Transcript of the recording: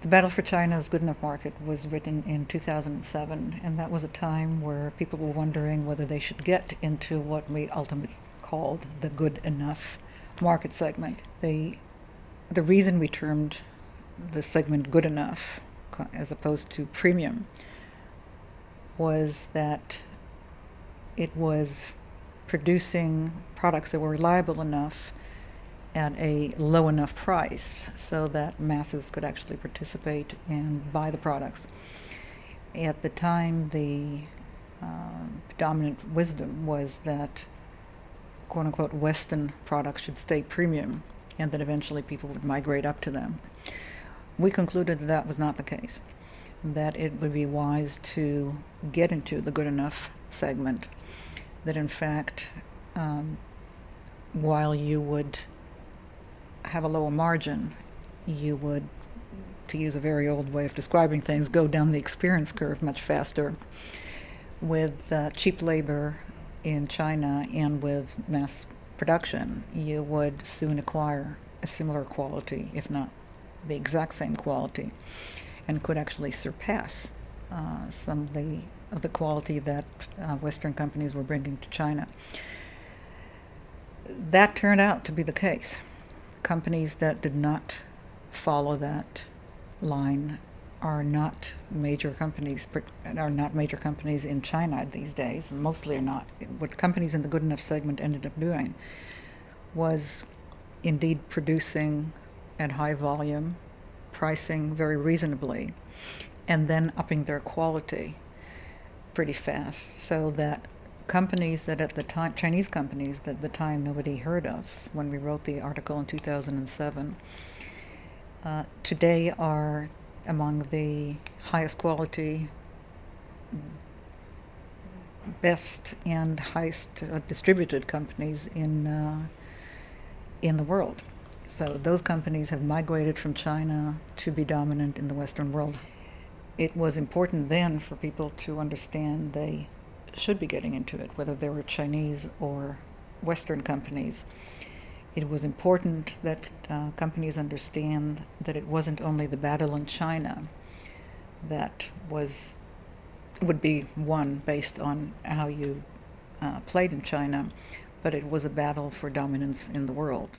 The Battle for China's Good Enough Market was written in 2007, and that was a time where people were wondering whether they should get into what we ultimately called the good enough market segment. The reason we termed the segment good enough as opposed to premium was that it was producing products that were reliable enough at a low enough price so that masses could actually participate and buy the products. At the time, the dominant wisdom was that quote-unquote Western products should stay premium and that eventually people would migrate up to them. We concluded that that was not the case, that it would be wise to get into the good enough segment, that in fact, while you would have a lower margin, you would, to use a very old way of describing things, go down the experience curve much faster with cheap labor in China and with mass production. You would soon acquire a similar quality, if not the exact same quality, and could actually surpass some of the quality that Western companies were bringing to China. That turned out to be the case. Companies that did not follow that line are not major companies in China these days. Mostly are not. What companies in the good enough segment ended up doing was indeed producing at high volume, pricing very reasonably, and then upping their quality pretty fast, so that companies that at the time, Chinese companies that at the time nobody heard of when we wrote the article in 2007, today are among the highest quality, best and highest distributed companies in the world. So those companies have migrated from China to be dominant in the Western world. It was important then for people to understand they should be getting into it, whether they were Chinese or Western companies. It was important that companies understand that it wasn't only the battle in China that would be won based on how you played in China, but it was a battle for dominance in the world.